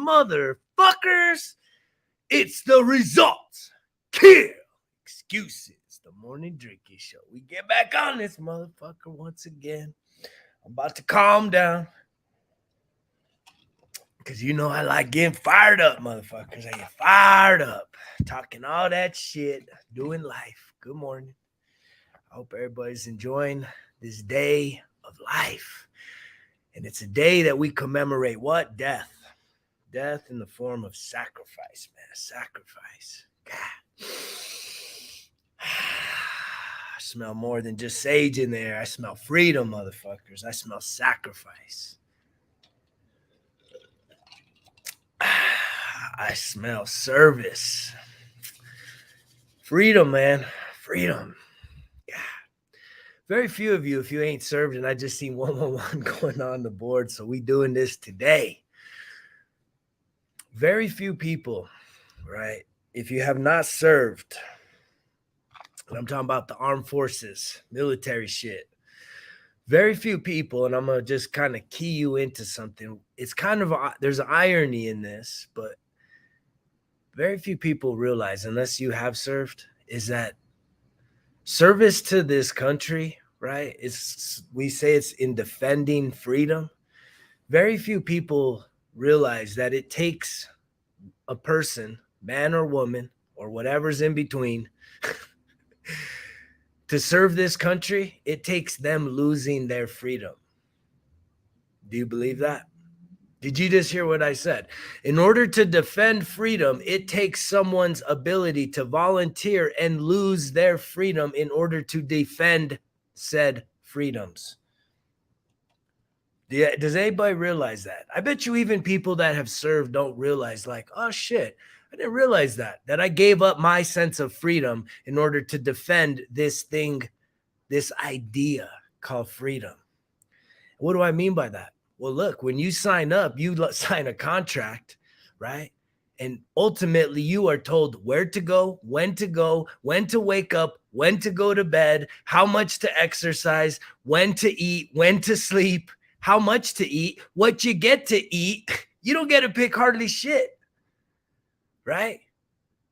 motherfuckers. It's the results. Kill excuses. The morning drinking show. We get back on this motherfucker once again. I'm about to calm down. Because you know I like getting fired up, motherfuckers. I get fired up. Talking all that shit. Doing life. Good morning. I hope everybody's enjoying this day of life. And it's a day that we commemorate what? Death. Death in the form of sacrifice, man. Sacrifice. God. I smell more than just sage in there. I smell freedom, motherfuckers. I smell sacrifice. I smell service. Freedom, man. Freedom. Yeah. Very few of you, if you ain't served, and I just seen 111 going on the board, so we doing this today. Very few people, right? If you have not served, and I'm talking about the armed forces, military shit, very few people, and I'm going to just kind of key you into something. It's kind of, there's an irony in this, but very few people realize, unless you have served, is that service to this country, right? We say it's in defending freedom. Very few people realize that it takes a person, man or woman, or whatever's in between, to serve this country. It takes them losing their freedom. Do you believe that? Did you just hear what I said? In order to defend freedom, it takes someone's ability to volunteer and lose their freedom in order to defend said freedoms. Does anybody realize that? I bet you even people that have served don't realize, like, oh shit, I didn't realize that I gave up my sense of freedom in order to defend this thing, this idea called freedom. What do I mean by that? Well, look, when you sign up, you sign a contract, right? And ultimately you are told where to go, when to wake up, when to go to bed, how much to exercise, when to eat, when to sleep, how much to eat, what you get to eat. You don't get to pick hardly shit, right?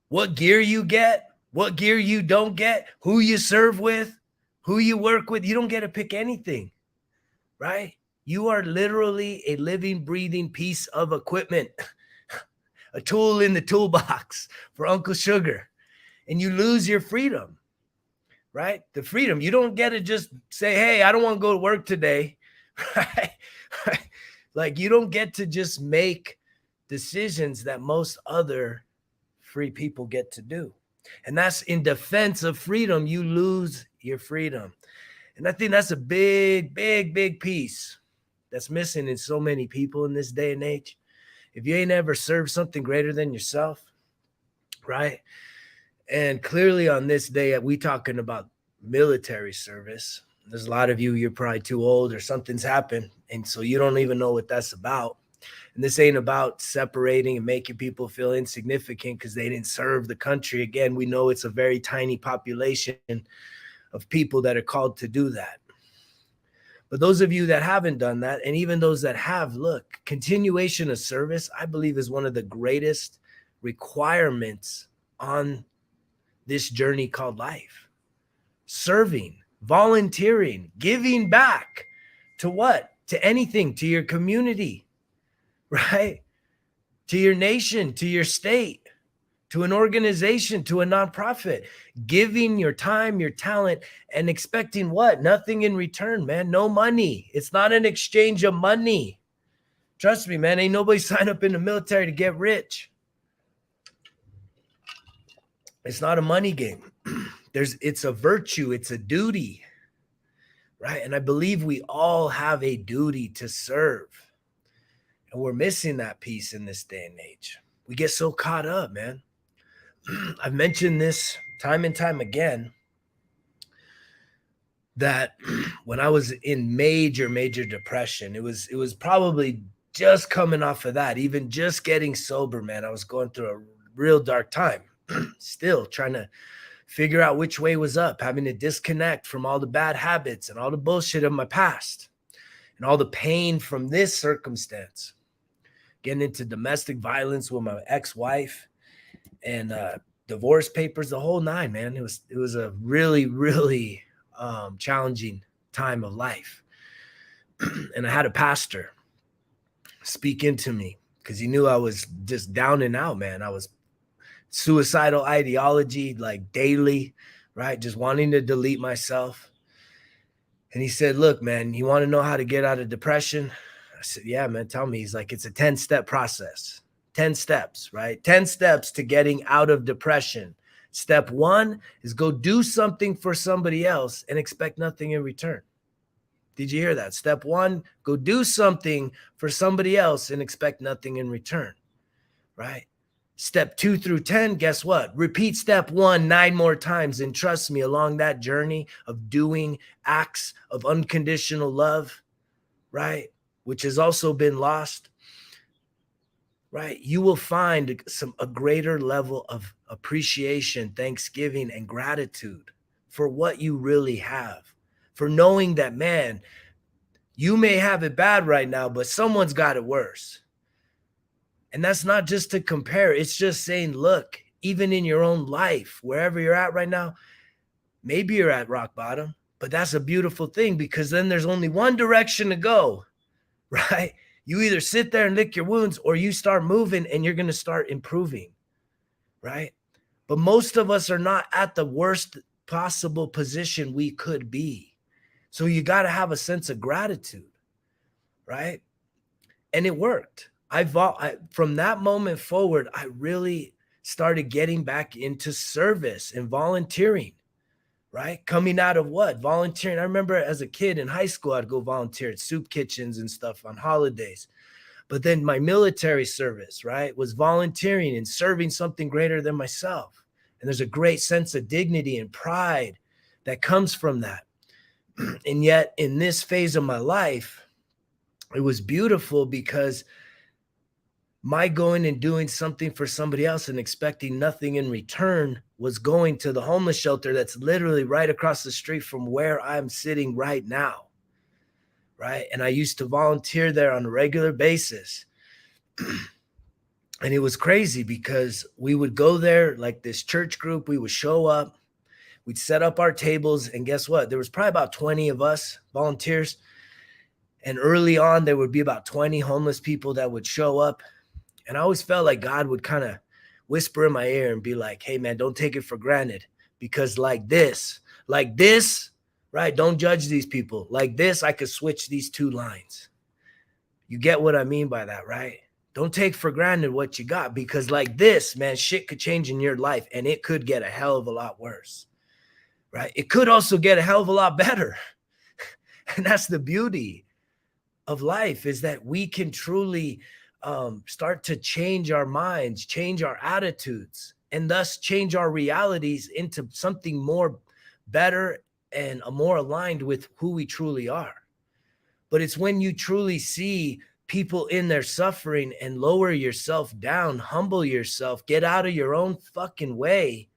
What gear you get, what gear you don't get, who you serve with, who you work with. You don't get to pick anything, right? You are literally a living, breathing piece of equipment, a tool in the toolbox for Uncle Sugar, and you lose your freedom, right? The freedom. You don't get to just say, hey, I don't want to go to work today, right? Like, you don't get to just make decisions that most other free people get to do. And that's in defense of freedom. You lose your freedom. And I think that's a big, big, big piece that's missing in so many people in this day and age. If you ain't ever served something greater than yourself, right? And clearly on this day, we talking about military service. There's a lot of you're probably too old or something's happened, and so you don't even know what that's about. And this ain't about separating and making people feel insignificant because they didn't serve the country. Again, we know it's a very tiny population of people that are called to do that. But those of you that haven't done that, and even those that have, look, continuation of service, I believe, is one of the greatest requirements on this journey called life. Serving, volunteering, giving back to what? To anything, to your community, right? To your nation, to your state, to an organization, to a nonprofit, giving your time, your talent, and expecting what? Nothing in return, man. No money. It's not an exchange of money. Trust me, man. Ain't nobody signed up in the military to get rich. It's not a money game. It's a virtue. It's a duty, right? And I believe we all have a duty to serve. And we're missing that piece in this day and age. We get so caught up, man. I've mentioned this time and time again, that when I was in major depression, it was probably just coming off of that, even just getting sober, man. I was going through a real dark time, still trying to figure out which way was up, having to disconnect from all the bad habits and all the bullshit of my past and all the pain from this circumstance. getting into domestic violence with my ex-wife and divorce papers, the whole nine, man. It was a really, really challenging time of life. And I had a pastor speak into me because he knew I was just down and out, man. I was suicidal ideology, like daily, right? Just wanting to delete myself. And he said, look, man, you want to know how to get out of depression? I said, yeah, man, tell me. He's like, it's a 10-step process, 10 steps, right? 10 steps to getting out of depression. Step 1 is go do something for somebody else and expect nothing in return. Did you hear that? Step 1, go do something for somebody else and expect nothing in return, right? Step 2 through 10, guess what? Repeat step 1 9 more times. And trust me, along that journey of doing acts of unconditional love, right? Which has also been lost, right? You will find a greater level of appreciation, thanksgiving, and gratitude for what you really have. For knowing that, man, you may have it bad right now, but someone's got it worse. And that's not just to compare. It's just saying, look, even in your own life, wherever you're at right now, maybe you're at rock bottom, but that's a beautiful thing because then there's only one direction to go, right? You either sit there and lick your wounds or you start moving and you're going to start improving, right? But most of us are not at the worst possible position we could be. So you got to have a sense of gratitude, right? And it worked. From that moment forward, I really started getting back into service and volunteering, right? Coming out of what? Volunteering. I remember as a kid in high school, I'd go volunteer at soup kitchens and stuff on holidays. But then my military service, right, was volunteering and serving something greater than myself. And there's a great sense of dignity and pride that comes from that. And yet in this phase of my life, it was beautiful because my going and doing something for somebody else and expecting nothing in return was going to the homeless shelter that's literally right across the street from where I'm sitting right now, right? And I used to volunteer there on a regular basis. And it was crazy because we would go there like this church group, we would show up, we'd set up our tables, and guess what? There was probably about 20 of us volunteers. And early on, there would be about 20 homeless people that would show up. And I always felt like God would kind of whisper in my ear and be like, hey, man, don't take it for granted. Because like this, right? Don't judge these people. Like this, I could switch these two lines. You get what I mean by that, right? Don't take for granted what you got because like this, man, shit could change in your life and it could get a hell of a lot worse, right? It could also get a hell of a lot better. And that's the beauty of life is that we can truly start to change our minds, change our attitudes, and thus change our realities into something more better and more aligned with who we truly are. But it's when you truly see people in their suffering and lower yourself down, humble yourself, get out of your own fucking way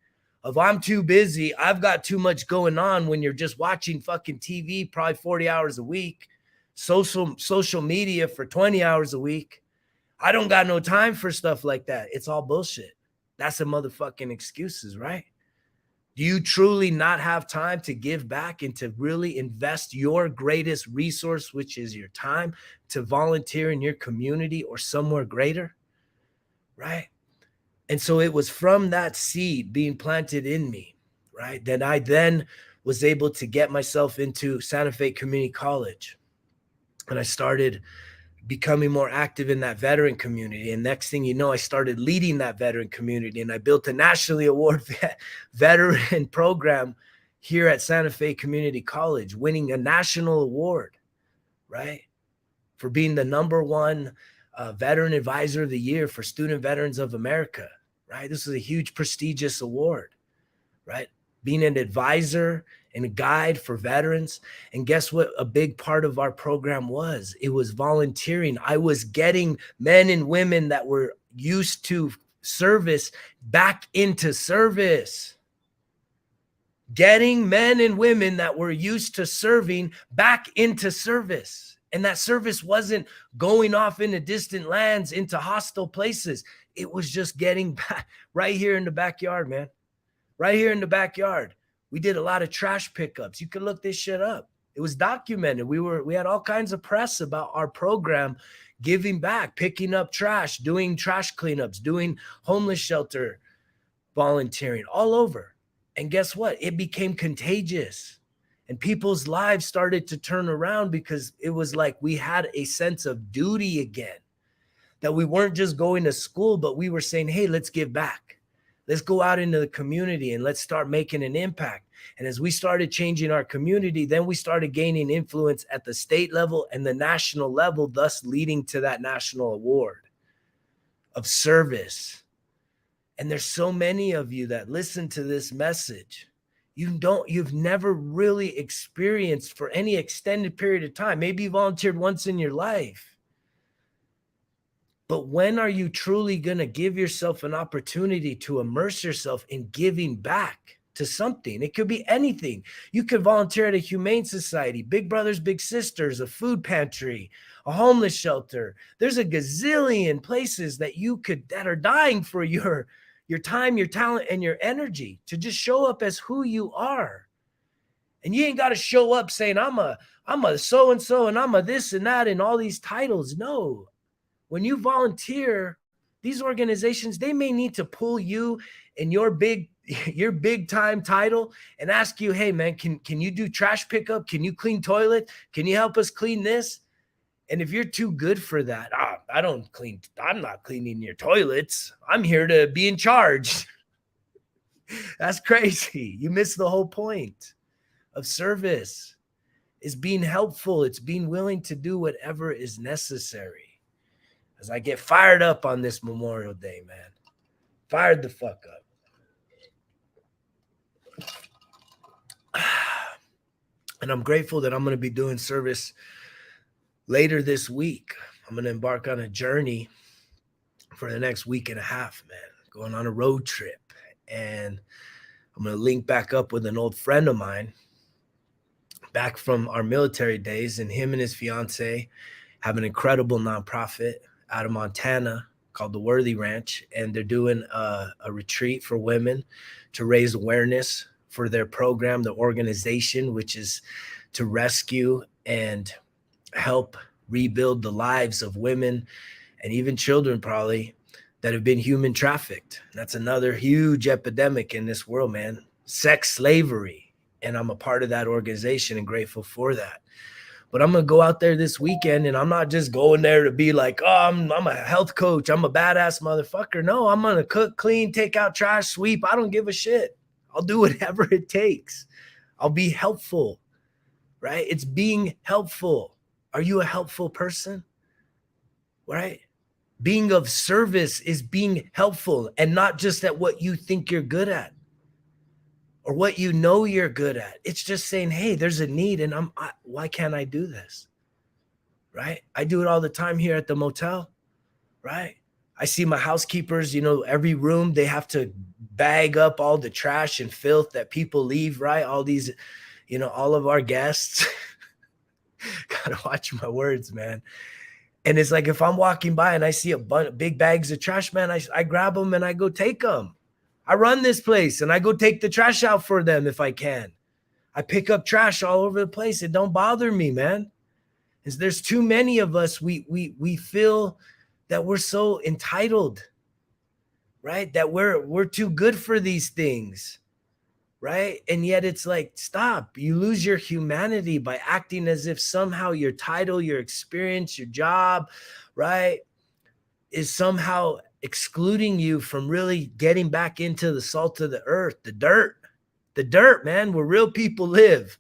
of I'm too busy, I've got too much going on when you're just watching fucking TV probably 40 hours a week, social media for 20 hours a week. I don't got no time for stuff like that. It's all bullshit. That's a motherfucking excuses, right? Do you truly not have time to give back and to really invest your greatest resource, which is your time, to volunteer in your community or somewhere greater, right? And so it was from that seed being planted in me, right, that I then was able to get myself into Santa Fe Community College. And I started becoming more active in that veteran community. And next thing you know, I started leading that veteran community and I built a nationally awarded veteran program here at Santa Fe Community College, winning a national award, right? For being the #1 veteran advisor of the year for Student Veterans of America, right? This is a huge prestigious award, right? Being an advisor and a guide for veterans. And guess what a big part of our program was? It was volunteering. I was getting men and women that were used to service back into service. Getting men and women that were used to serving back into service. And that service wasn't going off into distant lands, into hostile places. It was just getting back right here in the backyard, man. Right here in the backyard. We did a lot of trash pickups. You can look this shit up. It was documented. We had all kinds of press about our program giving back, picking up trash, doing trash cleanups, doing homeless shelter volunteering all over. And guess what? It became contagious. And people's lives started to turn around because it was like we had a sense of duty again, that we weren't just going to school, but we were saying, hey, let's give back. Let's go out into the community and let's start making an impact. And as we started changing our community, then we started gaining influence at the state level and the national level, thus leading to that national award of service. And there's so many of you that listen to this message. You've never really experienced for any extended period of time. Maybe you volunteered once in your life. But when are you truly going to give yourself an opportunity to immerse yourself in giving back to something? It could be anything. You could volunteer at a humane society, Big Brothers Big Sisters, a food pantry, a homeless shelter. There's a gazillion places that are dying for your time, your talent, and your energy to just show up as who you are. And you ain't got to show up saying, I'm a so-and-so and I'm a this and that and all these titles. No. When you volunteer, these organizations, they may need to pull you in your big time title and ask you, hey man, can you do trash pickup? Can you clean toilet? Can you help us clean this? And if you're too good for that, I'm not cleaning your toilets. I'm here to be in charge. That's crazy. You miss the whole point of service. Is being helpful. It's being willing to do whatever is necessary. As I get fired up on this Memorial Day, man. Fired the fuck up. And I'm grateful that I'm going to be doing service later this week. I'm going to embark on a journey for the next week and a half, man. Going on a road trip. And I'm going to link back up with an old friend of mine back from our military days. And him and his fiance have an incredible nonprofit out of Montana called the Worthy Ranch, and they're doing a retreat for women to raise awareness for their program, the organization, which is to rescue and help rebuild the lives of women and even children probably that have been human trafficked. That's another huge epidemic in this world, man. Sex slavery. And I'm a part of that organization and grateful for that. But I'm going to go out there this weekend, and I'm not just going there to be like, oh, I'm a health coach. I'm a badass motherfucker. No, I'm going to cook, clean, take out trash, sweep. I don't give a shit. I'll do whatever it takes. I'll be helpful, right? It's being helpful. Are you a helpful person? Right? Being of service is being helpful and not just at what you think you're good at or what you know you're good at. It's just saying, hey, there's a need and why can't I do this? Right? I do it all the time here at the motel, right? I see my housekeepers, every room, they have to bag up all the trash and filth that people leave, right? All these, all of our guests. Gotta watch my words, man. And it's like, if I'm walking by and I see big bags of trash, man, I grab them and I go take them. I run this place and I go take the trash out for them if I can. I pick up trash all over the place. It don't bother me, man. There's too many of us. We feel that we're so entitled, right? That we're too good for these things, right? And yet it's like, stop. You lose your humanity by acting as if somehow your title, your experience, your job, right, is somehow excluding you from really getting back into the salt of the earth, the dirt, man, where real people live,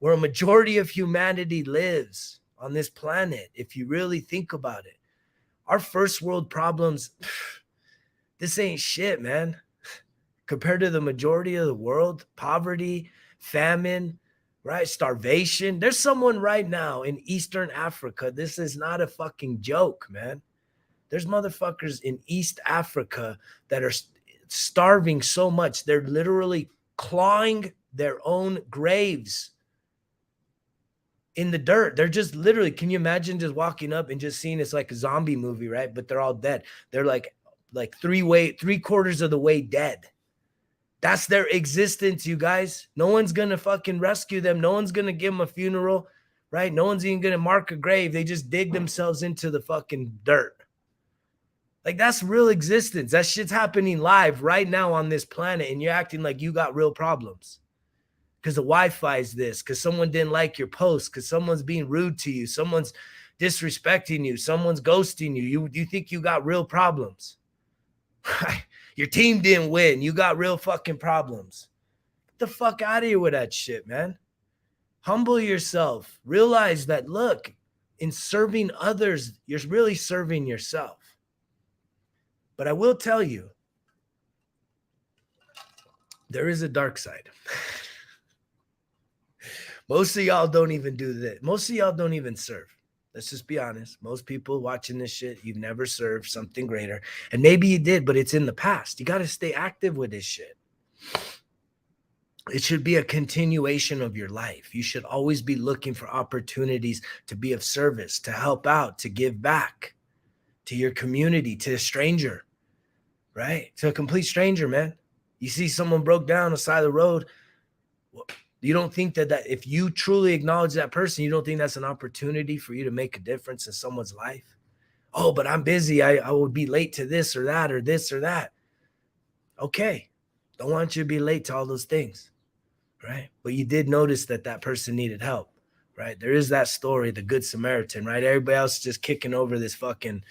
where a majority of humanity lives on this planet. If you really think about it, our first world problems, this ain't shit, man. Compared to the majority of the world, poverty, famine, right? Starvation. There's someone right now in Eastern Africa. This is not a fucking joke, man. There's motherfuckers in East Africa that are starving so much. They're literally clawing their own graves in the dirt. They're just literally, can you imagine just walking up and just seeing it's like a zombie movie, right? But they're all dead. They're like 3/4 of the way dead. That's their existence, you guys. No one's going to fucking rescue them. No one's going to give them a funeral, right? No one's even going to mark a grave. They just dig themselves into the fucking dirt. Like, that's real existence. That shit's happening live right now on this planet, and you're acting like you got real problems because the Wi-Fi is this, because someone didn't like your post, because someone's being rude to you, someone's disrespecting you, someone's ghosting you. You think you got real problems. Your team didn't win. You got real fucking problems. Get the fuck out of here with that shit, man. Humble yourself. Realize that, look, in serving others, you're really serving yourself. But I will tell you, there is a dark side. Most of y'all don't even do that. Most of y'all don't even serve. Let's just be honest. Most people watching this shit, you've never served something greater. And maybe you did, but it's in the past. You got to stay active with this shit. It should be a continuation of your life. You should always be looking for opportunities to be of service, to help out, to give back to your community, to a stranger, right? To a complete stranger, man. You see someone broke down on the side of the road. You don't think that if you truly acknowledge that person, you don't think that's an opportunity for you to make a difference in someone's life? Oh, but I'm busy. I would be late to this or that or this or that. Okay. Don't want you to be late to all those things, right? But you did notice that person needed help, right? There is that story, the Good Samaritan, right? Everybody else just kicking over this fucking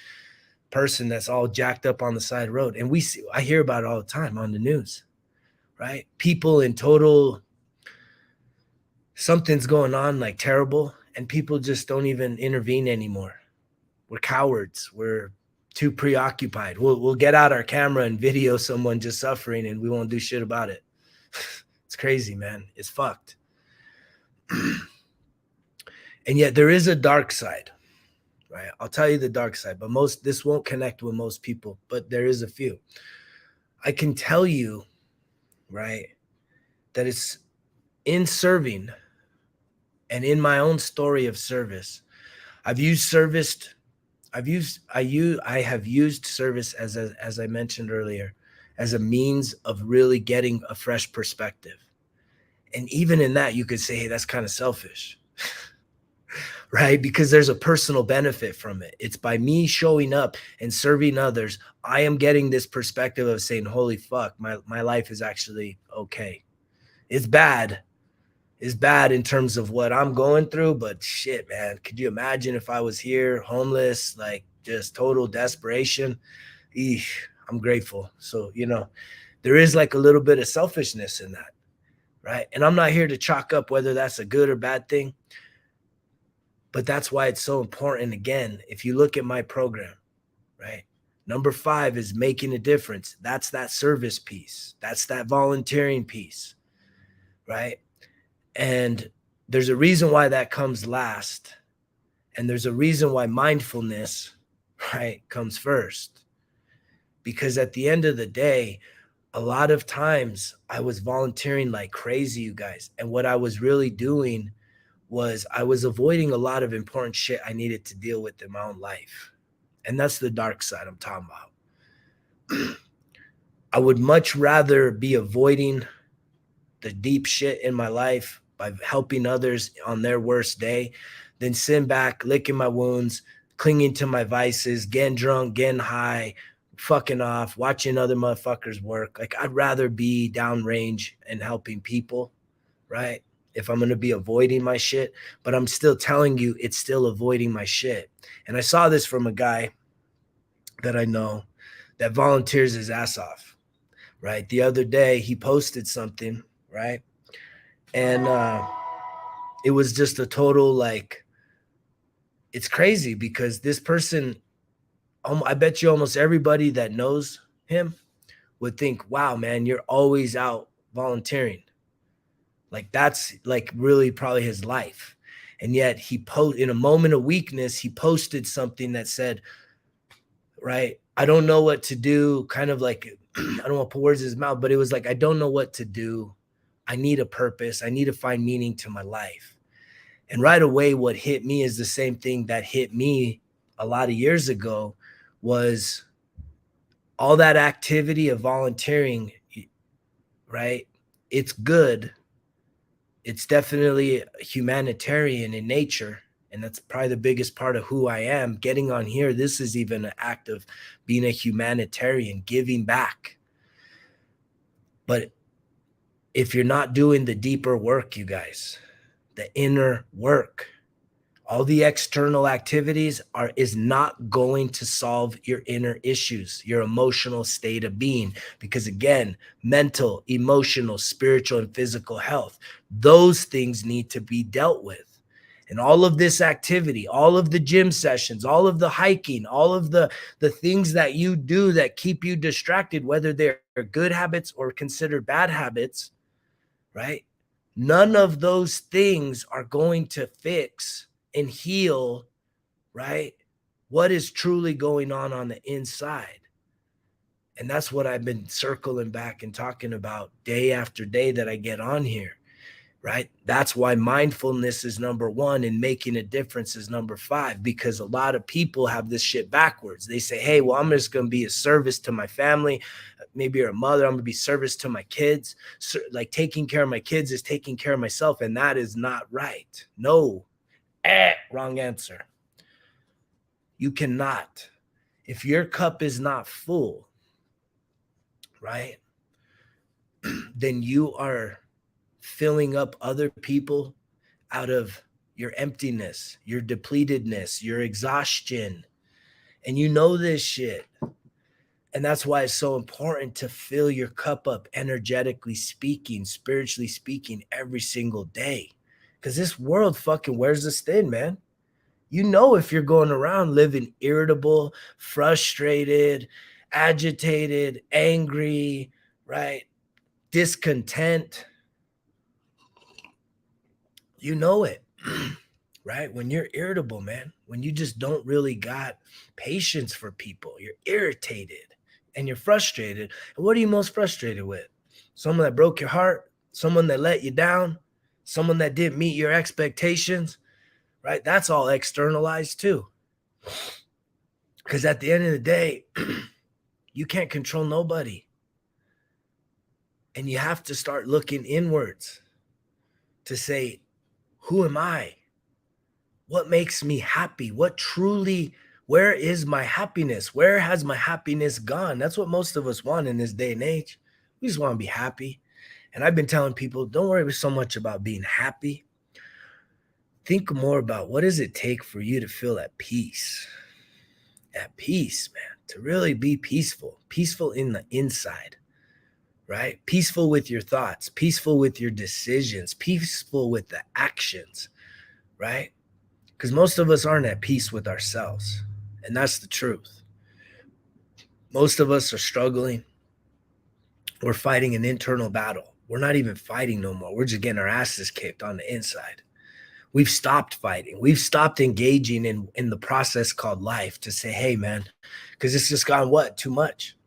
person that's all jacked up on the side of the road. And I hear about it all the time on the news, right? People in total, something's going on like terrible, and people just don't even intervene anymore. We're cowards. We're too preoccupied. We'll get out our camera and video someone just suffering, and we won't do shit about it. It's crazy, man. It's fucked. And yet there is a dark side, right? I'll tell you the dark side, but this won't connect with most people, but there is a few. I can tell you, right, that it's in serving and in my own story of service, I have used service as I mentioned earlier, as a means of really getting a fresh perspective. And even in that, you could say, hey, that's kind of selfish, right? Because there's a personal benefit from it. It's by me showing up and serving others, I am getting this perspective of saying, holy fuck, my life is actually okay. It's bad in terms of what I'm going through, but shit, man, could you imagine if I was here homeless, like just total desperation? I'm grateful. So, there is like a little bit of selfishness in that, right? And I'm not here to chalk up whether that's a good or bad thing, but that's why it's so important. Again, if you look at my program, right? Number 5 is making a difference. That's that service piece. That's that volunteering piece, right? And there's a reason why that comes last. And there's a reason why mindfulness, right, comes first. Because at the end of the day, a lot of times I was volunteering like crazy, you guys. And what I was really doing was I was avoiding a lot of important shit I needed to deal with in my own life. And that's the dark side I'm talking about. I would much rather be avoiding the deep shit in my life by helping others on their worst day than sitting back, licking my wounds, clinging to my vices, getting drunk, getting high, fucking off, watching other motherfuckers work. Like, I'd rather be downrange and helping people, right? If I'm going to be avoiding my shit, but I'm still telling you, it's still avoiding my shit. And I saw this from a guy that I know that volunteers his ass off, right? The other day he posted something, right? And it was just a total, like, it's crazy because this person, I bet you almost everybody that knows him would think, wow, man, you're always out volunteering. Like, that's like really probably his life. And yet in a moment of weakness, he posted something that said, right, I don't know what to do. Kind of like, I don't want to put words in his mouth, but it was like, I don't know what to do. I need a purpose. I need to find meaning to my life. And right away, what hit me is the same thing that hit me a lot of years ago, was all that activity of volunteering, right? It's good. It's definitely humanitarian in nature. And that's probably the biggest part of who I am. Getting on here, this is even an act of being a humanitarian, giving back. But if you're not doing the deeper work, you guys, the inner work, all the external activities is not going to solve your inner issues, your emotional state of being. Because again, mental, emotional, spiritual, and physical health, those things need to be dealt with. And all of this activity, all of the gym sessions, all of the hiking, all of the things that you do that keep you distracted, whether they're good habits or considered bad habits, right? None of those things are going to fix and heal, right, what is truly going on the inside. And that's what I've been circling back and talking about day after day that I get on here, right? That's why mindfulness is number one and making a difference is number 5, because a lot of people have this shit backwards. They say, hey, well, I'm just going to be a service to my family. Maybe you're a mother, I'm going to be service to my kids. So, like, taking care of my kids is taking care of myself. And that is not right. No. Wrong answer. You cannot. If your cup is not full, right, then you are filling up other people out of your emptiness, your depletedness, your exhaustion. And you know this shit. And that's why it's so important to fill your cup up, energetically speaking, spiritually speaking, every single day. Because this world fucking wears us thin, man. You know, if you're going around living irritable, frustrated, agitated, angry, right, discontent, you know it, right? When you're irritable, man, when you just don't really got patience for people, you're irritated and you're frustrated. And what are you most frustrated with? Someone that broke your heart, someone that let you down, someone that didn't meet your expectations, right? That's all externalized too. Because at the end of the day, you can't control nobody. And you have to start looking inwards to say, who am I? What makes me happy? Where is my happiness? Where has my happiness gone? That's what most of us want in this day and age. We just want to be happy. And I've been telling people, don't worry so much about being happy. Think more about what does it take for you to feel at peace? At peace, man, to really be peaceful in the inside, right? Peaceful with your thoughts, peaceful with your decisions, peaceful with the actions, right? Because most of us aren't at peace with ourselves. And that's the truth. Most of us are struggling. We're fighting an internal battle. We're not even fighting no more. We're just getting our asses kicked on the inside. We've stopped fighting. We've stopped engaging in the process called life to say, hey, man, because it's just gone too much.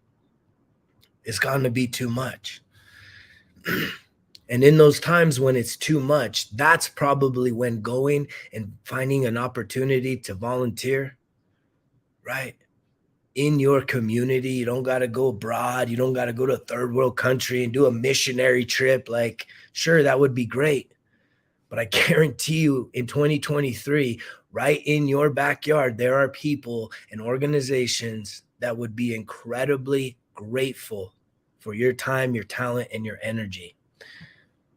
It's gone to be too much. And in those times when it's too much, that's probably when going and finding an opportunity to volunteer, right, in your community. You don't got to go abroad. You don't got to go to a third world country and do a missionary trip. Like, sure, that would be great. But I guarantee you in 2023, right in your backyard, there are people and organizations that would be incredibly grateful for your time, your talent, and your energy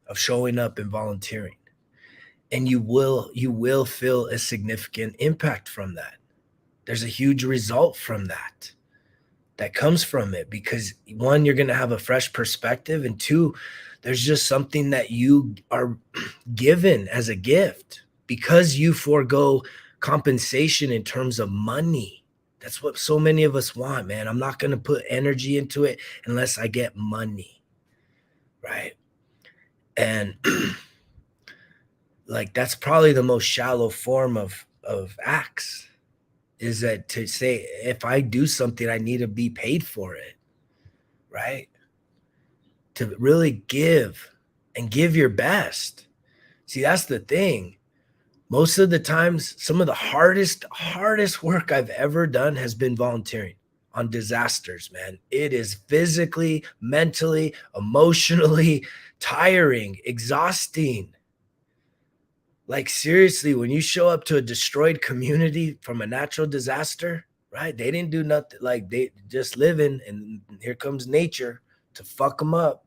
of showing up and volunteering. And you will feel a significant impact from that. There's a huge result from that comes from it, because one, you're going to have a fresh perspective, and two, there's just something that you are given as a gift because you forego compensation in terms of money. That's what so many of us want, man. I'm not going to put energy into it unless I get money, right? And like, that's probably the most shallow form of acts, is that to say, if I do something, I need to be paid for it, right? To really give and give your best. See, that's the thing. Most of the times, some of the hardest work I've ever done has been volunteering on disasters, man. It is physically, mentally, emotionally tiring, exhausting. Like, seriously, when you show up to a destroyed community from a natural disaster, right? They didn't do nothing, like they just living, and here comes nature to fuck them up.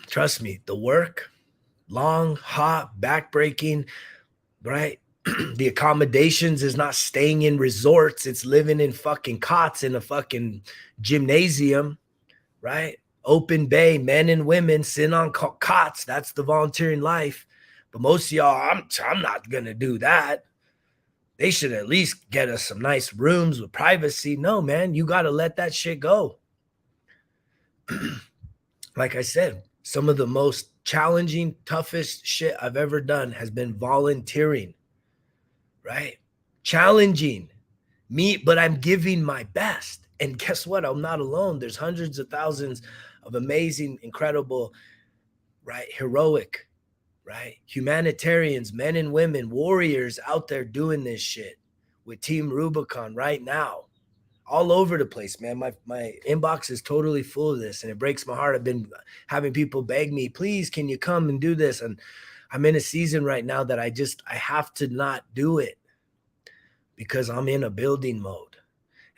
Trust me, the work, long, hot, backbreaking, right? The accommodations is not staying in resorts, it's living in fucking cots in a fucking gymnasium, right? Open bay, men and women sitting on cots. That's the volunteering life. But most of y'all, I'm not gonna do that. They should at least get us some nice rooms with privacy. No, man, you got to let that shit go. Like I said, some of the most challenging, toughest shit I've ever done has been volunteering, right? Challenging me, but I'm giving my best. And guess what? I'm not alone. There's hundreds of thousands of amazing, incredible, right? Heroic, right? Humanitarians, men and women, warriors out there doing this shit with Team Rubicon right now. All over the place, man. My inbox is totally full of this, and it breaks my heart. I've been having people beg me, please, can you come and do this? And I'm in a season right now that I have to not do it because I'm in a building mode.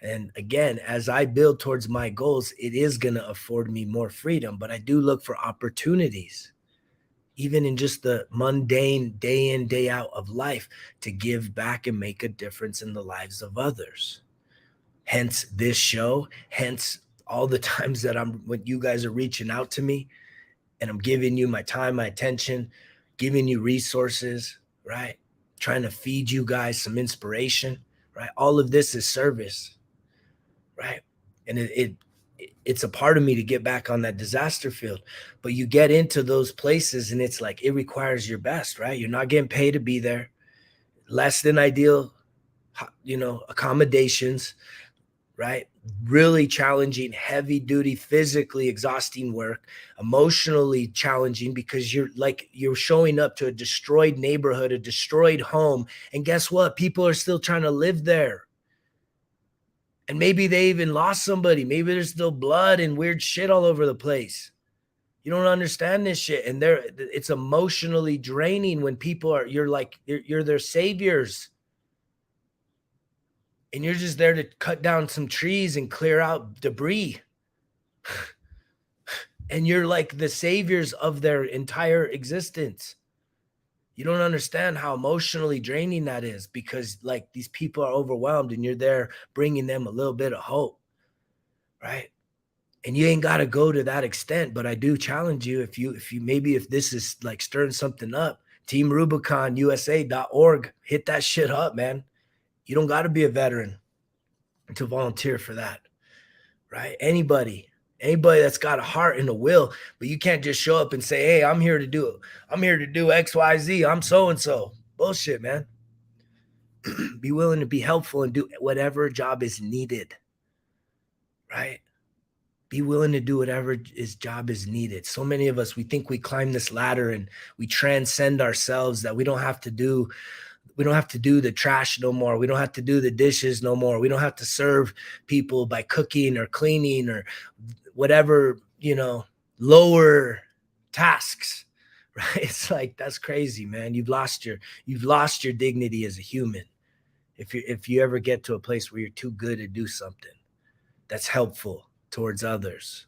And again, as I build towards my goals, it is going to afford me more freedom, but I do look for opportunities, even in just the mundane day in, day out of life, to give back and make a difference in the lives of others. Hence this show, hence all the times that when you guys are reaching out to me and I'm giving you my time, my attention, giving you resources, right? Trying to feed you guys some inspiration, right? All of this is service, right? And it's a part of me to get back on that disaster field. But you get into those places and it's like, it requires your best, right? You're not getting paid to be there. Less than ideal, accommodations, right? Really challenging, heavy duty, physically exhausting work, emotionally challenging because you're showing up to a destroyed neighborhood, a destroyed home. And guess what? People are still trying to live there. And maybe they even lost somebody. Maybe there's still blood and weird shit all over the place. You don't understand this shit. And it's emotionally draining when you're their saviors. And you're just there to cut down some trees and clear out debris. And you're like the saviors of their entire existence. You don't understand how emotionally draining that is because like these people are overwhelmed and you're there bringing them a little bit of hope, right? And you ain't got to go to that extent, but I do challenge you if this is like stirring something up, teamrubiconusa.org, hit that shit up, man. You don't got to be a veteran to volunteer for that, right? Anybody that's got a heart and a will, but you can't just show up and say, hey, I'm here to do XYZ. I'm so-and-so. Bullshit, man. Be willing to be helpful and do whatever job is needed, right? Be willing to do whatever job is needed. So many of us, we think we climb this ladder and we transcend ourselves, that we don't have to do the trash no more. We don't have to do the dishes no more. We don't have to serve people by cooking or cleaning or whatever, lower tasks, right? It's like, that's crazy, man. You've lost your dignity as a human. If you ever get to a place where you're too good to do something that's helpful towards others,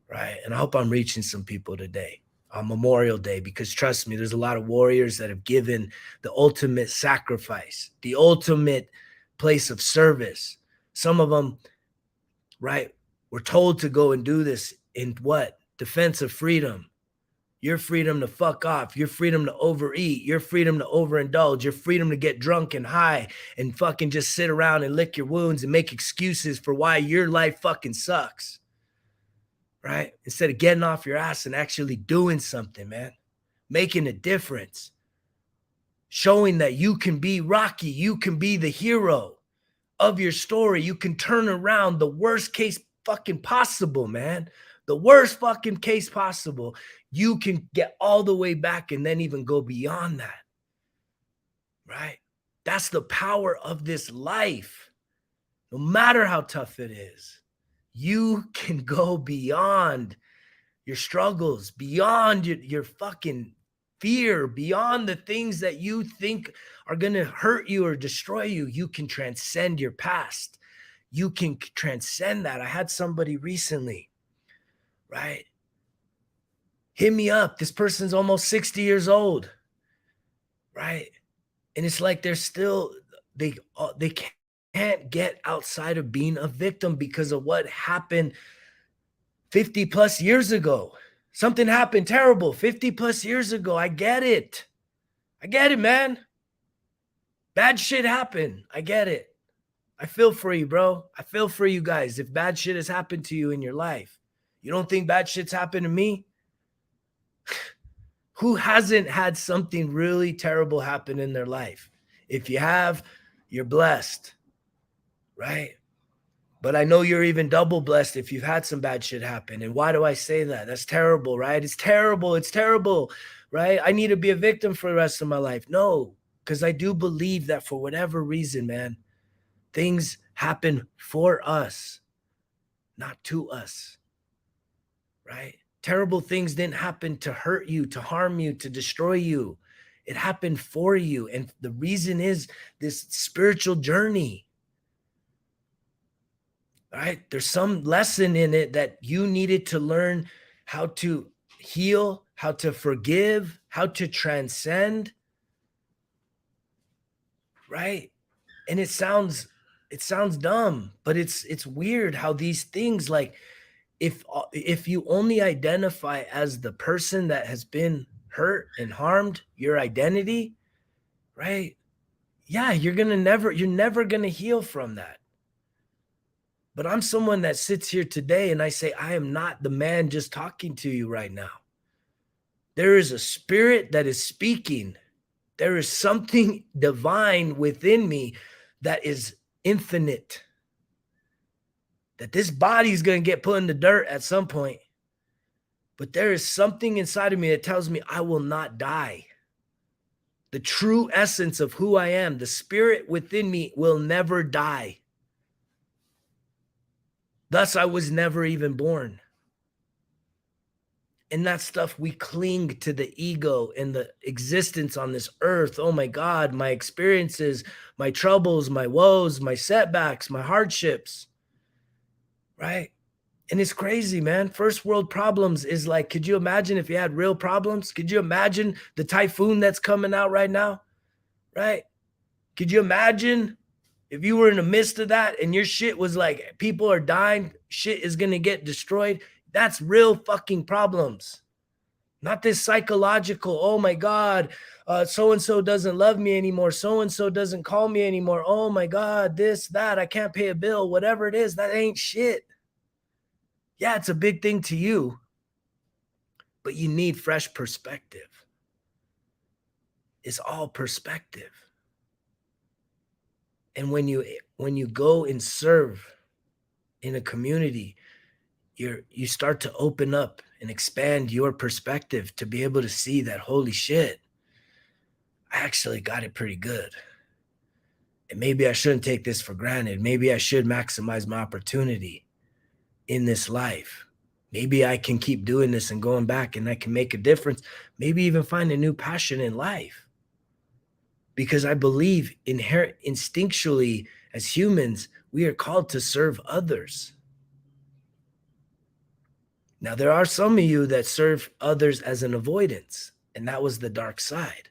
right? And I hope I'm reaching some people today on Memorial Day, because trust me, there's a lot of warriors that have given the ultimate sacrifice, the ultimate place of service. Some of them, right, were told to go and do this in what? Defense of freedom. Your freedom to fuck off, your freedom to overeat, your freedom to overindulge, your freedom to get drunk and high and fucking just sit around and lick your wounds and make excuses for why your life fucking sucks, right? Instead of getting off your ass and actually doing something, man, making a difference, showing that you can be Rocky, you can be the hero of your story, you can turn around the worst case fucking possible, man. the worst fucking case possible, you can get all the way back and then even go beyond that. Right? That's the power of this life. No matter how tough it is, you can go beyond your struggles, beyond your fucking fear, beyond the things that you think are going to hurt you or destroy you. You can transcend your past. You can transcend that. I had somebody recently, right? Hit me up. This person's almost 60 years old, right? And it's like they're still, they can't get outside of being a victim because of what happened 50 plus years ago. Something happened terrible 50 plus years ago. I get it. I get it, man. Bad shit happened. I get it. I feel for you, bro. I feel for you guys. If bad shit has happened to you in your life, you don't think bad shit's happened to me? Who hasn't had something really terrible happen in their life? If you have, you're blessed, right? But I know you're even double blessed if you've had some bad shit happen. And why do I say that? That's terrible, right? It's terrible. It's terrible, right? I need to be a victim for the rest of my life. No, because I do believe that for whatever reason, man, things happen for us, not to us, right? Terrible things didn't happen to hurt you, to harm you, to destroy you. It happened for you. And the reason is this spiritual journey. All right. There's some lesson in it that you needed to learn how to heal, how to forgive, how to transcend. Right. And it sounds dumb, but it's weird how these things, like, if you only identify as the person that has been hurt and harmed, your identity, right? Yeah, you're never gonna heal from that. But I'm someone that sits here today and I say, I am not the man just talking to you right now. There is a spirit that is speaking. There is something divine within me that is infinite. That this body is going to get put in the dirt at some point. But there is something inside of me that tells me I will not die. The true essence of who I am, the spirit within me, will never die. Thus, I was never even born. And that stuff, we cling to the ego and the existence on this earth. Oh my God, my experiences, my troubles, my woes, my setbacks, my hardships, right? And it's crazy, man. First world problems is like, could you imagine if you had real problems? Could you imagine the typhoon that's coming out right now, right? Could you imagine if you were in the midst of that and your shit was like, people are dying, shit is going to get destroyed? That's real fucking problems. Not this psychological, oh my God, so-and-so doesn't love me anymore. So-and-so doesn't call me anymore. Oh my God, this, that, I can't pay a bill, whatever it is, that ain't shit. Yeah, it's a big thing to you, but you need fresh perspective. It's all perspective. And when you go and serve in a community, you start to open up and expand your perspective to be able to see that, holy shit, I actually got it pretty good. And maybe I shouldn't take this for granted. Maybe I should maximize my opportunity in this life. Maybe I can keep doing this and going back and I can make a difference. Maybe even find a new passion in life. Because I believe instinctually as humans, we are called to serve others. Now, there are some of you that serve others as an avoidance, and that was the dark side.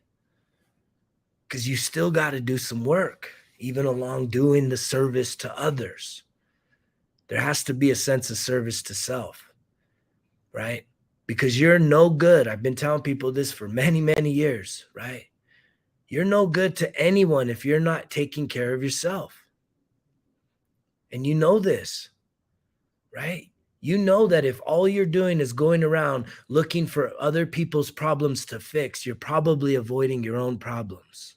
Because you still got to do some work, even along doing the service to others. There has to be a sense of service to self, right? Because you're no good. I've been telling people this for many, many years, right? You're no good to anyone if you're not taking care of yourself. And you know this, right? You know that if all you're doing is going around looking for other people's problems to fix, you're probably avoiding your own problems.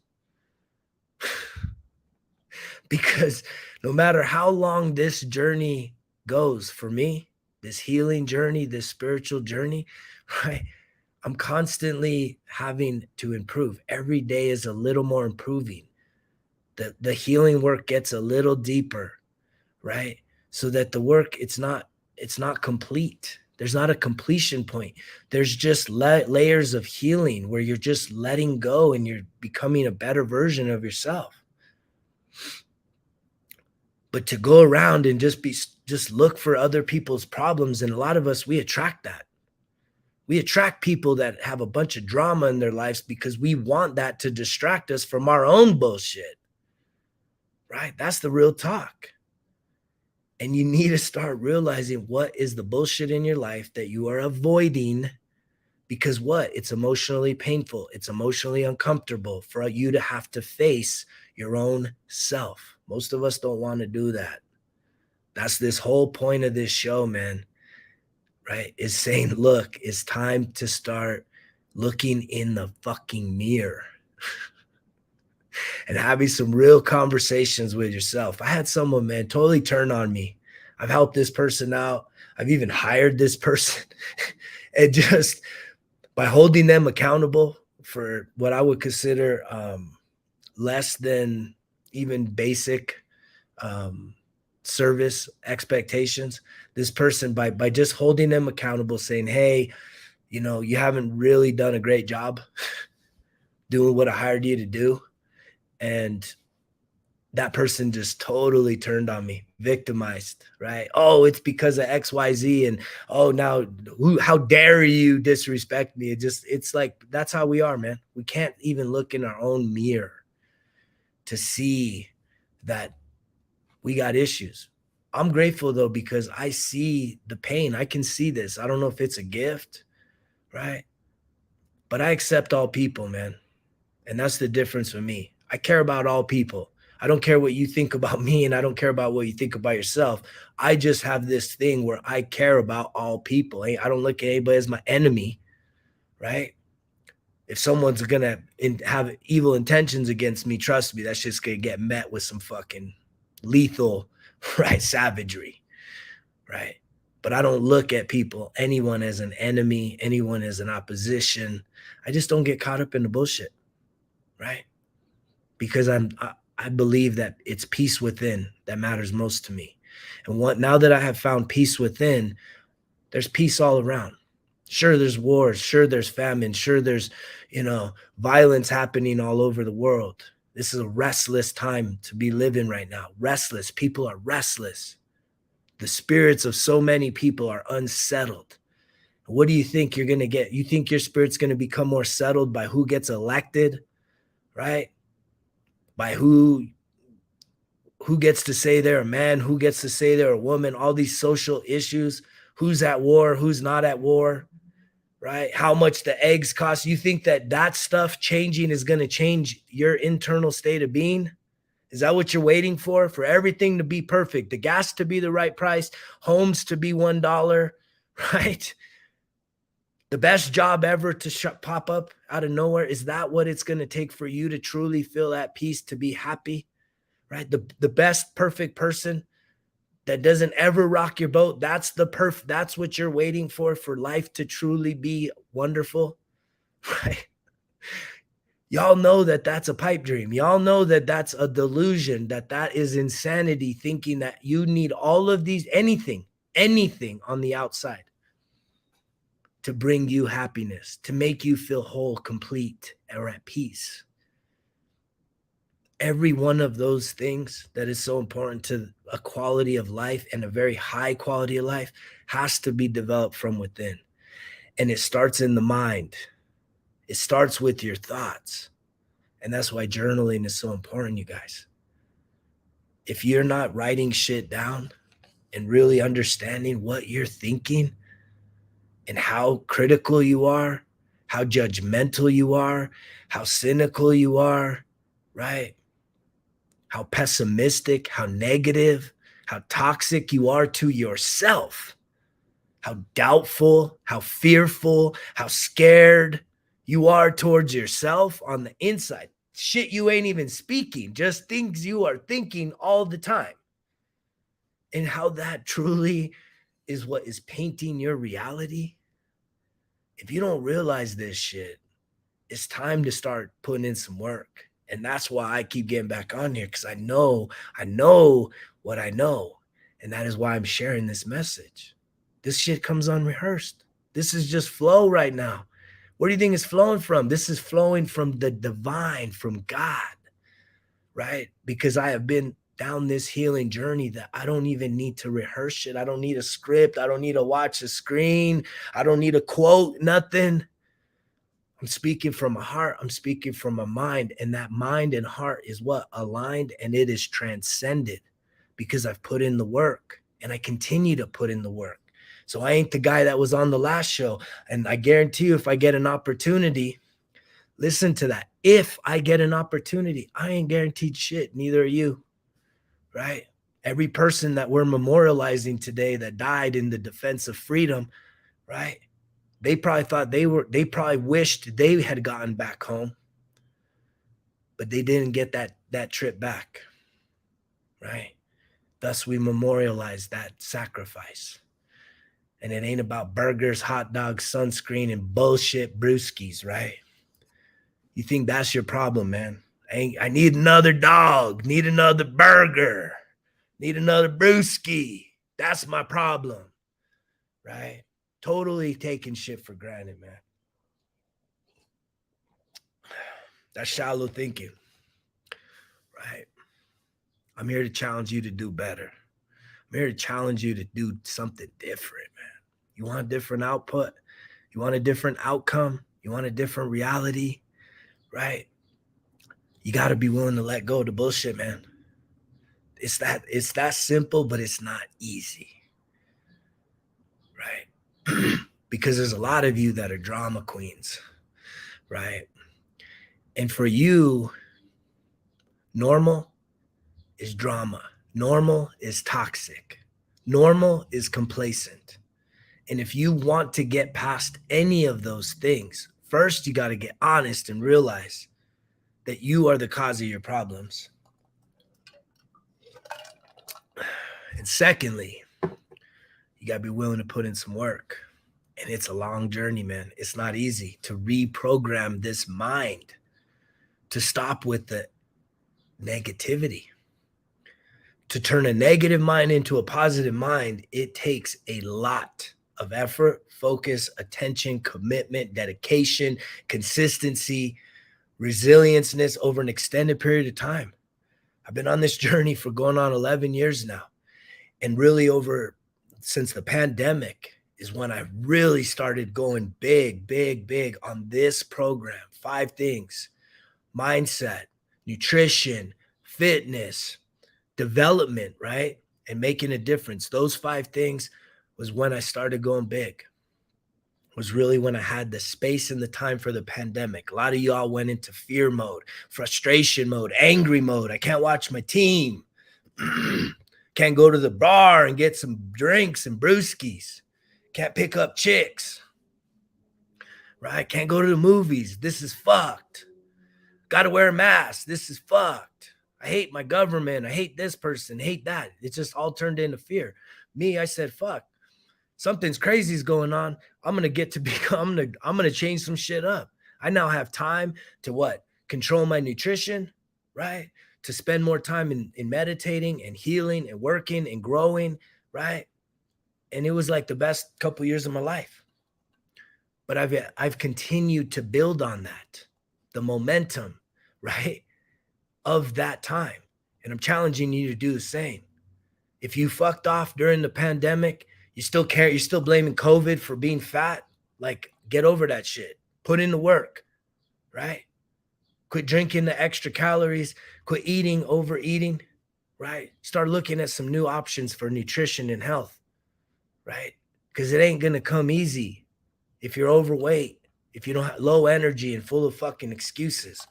Because no matter how long this journey goes for me, this healing journey, this spiritual journey, right? I'm constantly having to improve. Every day is a little more improving. The healing work gets a little deeper, right? So that the work, it's not complete. There's not a completion point. There's just layers of healing where you're just letting go and you're becoming a better version of yourself. But to go around and just look for other people's problems, and a lot of us, we attract that. We attract people that have a bunch of drama in their lives because we want that to distract us from our own bullshit. Right? That's the real talk. And you need to start realizing what is the bullshit in your life that you are avoiding, because what? It's emotionally painful. It's emotionally uncomfortable for you to have to face your own self. Most of us don't want to do that. That's this whole point of this show, man, right? Is saying, look, it's time to start looking in the fucking mirror and having some real conversations with yourself. I had someone, man, totally turn on me. I've helped this person out. I've even hired this person. And just by holding them accountable for what I would consider less than even basic service expectations, this person, by just holding them accountable, saying, hey, you know, you haven't really done a great job doing what I hired you to do. And that person just totally turned on me, victimized, right? Oh, it's because of XYZ. And oh, now how dare you disrespect me? It's like, that's how we are, man. We can't even look in our own mirror to see that we got issues. I'm grateful though, because I see the pain. I can see this. I don't know if it's a gift, right? But I accept all people, man. And that's the difference with me. I care about all people. I don't care what you think about me, and I don't care about what you think about yourself. I just have this thing where I care about all people. I don't look at anybody as my enemy, right? If someone's gonna have evil intentions against me, trust me, that's just gonna get met with some fucking lethal, right, savagery, right? But I don't look at people, anyone as an enemy, anyone as an opposition. I just don't get caught up in the bullshit, right? Because I believe that it's peace within that matters most to me. And now that I have found peace within, there's peace all around. Sure, there's wars. Sure, there's famine. Sure, there's, violence happening all over the world. This is a restless time to be living right now. Restless. People are restless. The spirits of so many people are unsettled. What do you think you're going to get? You think your spirit's going to become more settled by who gets elected, right? By who gets to say they're a man, who gets to say they're a woman, all these social issues, who's at war, who's not at war, right? How much the eggs cost. You think that stuff changing is going to change your internal state of being? Is that what you're waiting for? For everything to be perfect, the gas to be the right price, homes to be $1, right? The best job ever to pop up out of nowhere. Is that what it's going to take for you to truly feel at peace, to be happy, right? The best perfect person that doesn't ever rock your boat. That's that's what you're waiting for life to truly be wonderful, right? Y'all know that that's a pipe dream. Y'all know that that's a delusion, that is insanity, thinking that you need all of these, anything on the outside to bring you happiness, to make you feel whole, complete, or at peace. Every one of those things that is so important to a quality of life, and a very high quality of life, has to be developed from within. And it starts in the mind. It starts with your thoughts. And that's why journaling is so important, you guys. If you're not writing shit down and really understanding what you're thinking and how critical you are, how judgmental you are, how cynical you are, right? How pessimistic, how negative, how toxic you are to yourself, how doubtful, how fearful, how scared you are towards yourself on the inside. Shit you ain't even speaking, just things you are thinking all the time. And how that truly is what is painting your reality, if you don't realize this shit, it's time to start putting in some work. And that's why I keep getting back on here, because I know what I know. And that is why I'm sharing this message. This shit comes unrehearsed. This is just flow right now. Where do you think it's flowing from? This is flowing from the divine, from God, right? Because I have been down this healing journey that I don't even need to rehearse it. I don't need a script. I don't need to watch a screen. I don't need a quote, nothing. I'm speaking from a heart. I'm speaking from a mind. And that mind and heart is what? Aligned, and it is transcended because I've put in the work and I continue to put in the work. So I ain't the guy that was on the last show. And I guarantee you, if I get an opportunity, listen to that. If I get an opportunity, I ain't guaranteed shit. Neither are you, right? Every person that we're memorializing today that died in the defense of freedom, right? They probably thought they probably wished they had gotten back home, but they didn't get that trip back, right? Thus, we memorialize that sacrifice. And it ain't about burgers, hot dogs, sunscreen, and bullshit brewskis, right? You think that's your problem, man. I need another dog, need another burger, need another brewski. That's my problem, right? Totally taking shit for granted, man. That's shallow thinking, right? I'm here to challenge you to do better. I'm here to challenge you to do something different, man. You want a different output? You want a different outcome? You want a different reality, right? You got to be willing to let go of the bullshit, man. It's that simple, but it's not easy, right? Because there's a lot of you that are drama queens, right? And for you, normal is drama. Normal is toxic. Normal is complacent. And if you want to get past any of those things, first, you got to get honest and realize that you are the cause of your problems. And secondly, you got to be willing to put in some work. And it's a long journey, man. It's not easy to reprogram this mind to stop with the negativity. To turn a negative mind into a positive mind, it takes a lot of effort, focus, attention, commitment, dedication, consistency, resilienceness over an extended period of time. I've been on this journey for going on 11 years now. And really since the pandemic is when I really started going big on this program. 5 things: mindset, nutrition, fitness, development, right? And making a difference. Those 5 things was when I started going big. Was really when I had the space and the time for the pandemic. A lot of y'all went into fear mode, frustration mode, angry mode. I can't watch my team. Can't go to the bar and get some drinks and brewskis. Can't pick up chicks. Right? Can't go to the movies. This is fucked. Got to wear a mask. This is fucked. I hate my government. I hate this person. Hate that. It just all turned into fear. Me, I said, fuck. Something's crazy is going on. I'm going to change some shit up. I now have time to what? Control my nutrition, right? To spend more time in meditating and healing and working and growing, right? And it was like the best couple years of my life. But I've continued to build on that, the momentum, right, of that time. And I'm challenging you to do the same. If you fucked off during the pandemic, you still care, you're still blaming COVID for being fat, like, get over that shit. Put in the work, right? Quit drinking the extra calories, quit eating, overeating, right? Start looking at some new options for nutrition and health, right? Because it ain't going to come easy if you're overweight, if you don't have low energy and full of fucking excuses.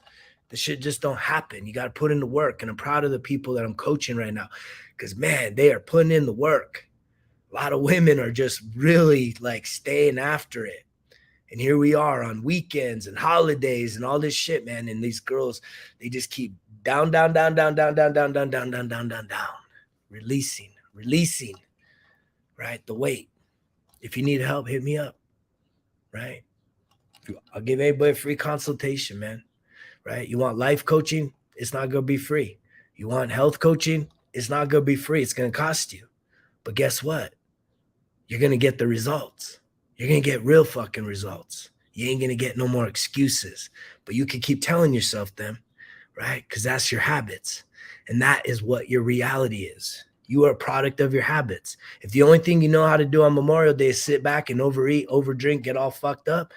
The shit just don't happen. You got to put in the work. And I'm proud of the people that I'm coaching right now because, man, they are putting in the work. A lot of women are just really like staying after it. And here we are on weekends and holidays and all this shit, man. And these girls, they just keep down, releasing, right? The weight. If you need help, hit me up, right? I'll give anybody a free consultation, man, right? You want life coaching? It's not going to be free. You want health coaching? It's not going to be free. It's going to cost you. But guess what? You're going to get the results. You're going to get real fucking results. You ain't going to get no more excuses. But you can keep telling yourself them, right? Because that's your habits. And that is what your reality is. You are a product of your habits. If the only thing you know how to do on Memorial Day is sit back and overeat, overdrink, get all fucked up,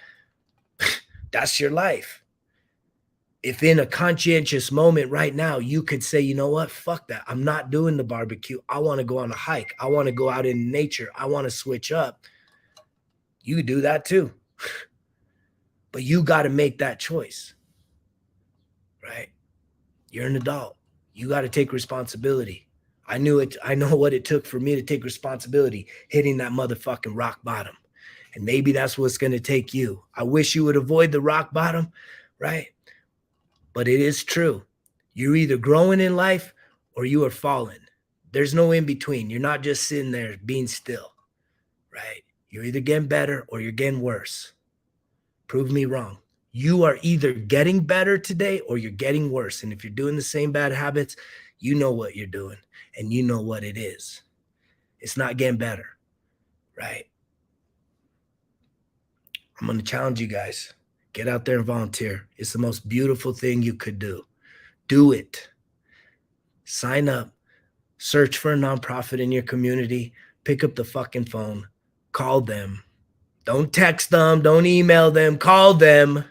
that's your life. If in a conscientious moment right now, you could say, you know what, fuck that. I'm not doing the barbecue. I want to go on a hike. I want to go out in nature. I want to switch up. You could do that too. But you got to make that choice, right? You're an adult. You got to take responsibility. I knew it. I know what it took for me to take responsibility, hitting that motherfucking rock bottom. And maybe that's what's going to take you. I wish you would avoid the rock bottom, right? But it is true. You're either growing in life or you are falling. There's no in between. You're not just sitting there being still, right? You're either getting better or you're getting worse. Prove me wrong. You are either getting better today or you're getting worse. And if you're doing the same bad habits, you know what you're doing and you know what it is. It's not getting better, right? I'm going to challenge you guys. Get out there and volunteer. It's the most beautiful thing you could do. Do it. Sign up. Search for a nonprofit in your community. Pick up the fucking phone. Call them. Don't text them. Don't email them. Call them,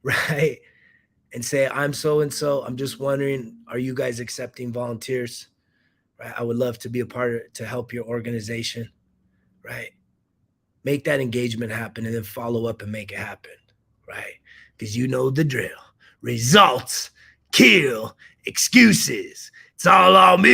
right? And say, I'm so-and-so. I'm just wondering, are you guys accepting volunteers? Right? I would love to be a part of it, to help your organization, right? Make that engagement happen and then follow up and make it happen, right? Because you know the drill. Results kill excuses. It's all on me.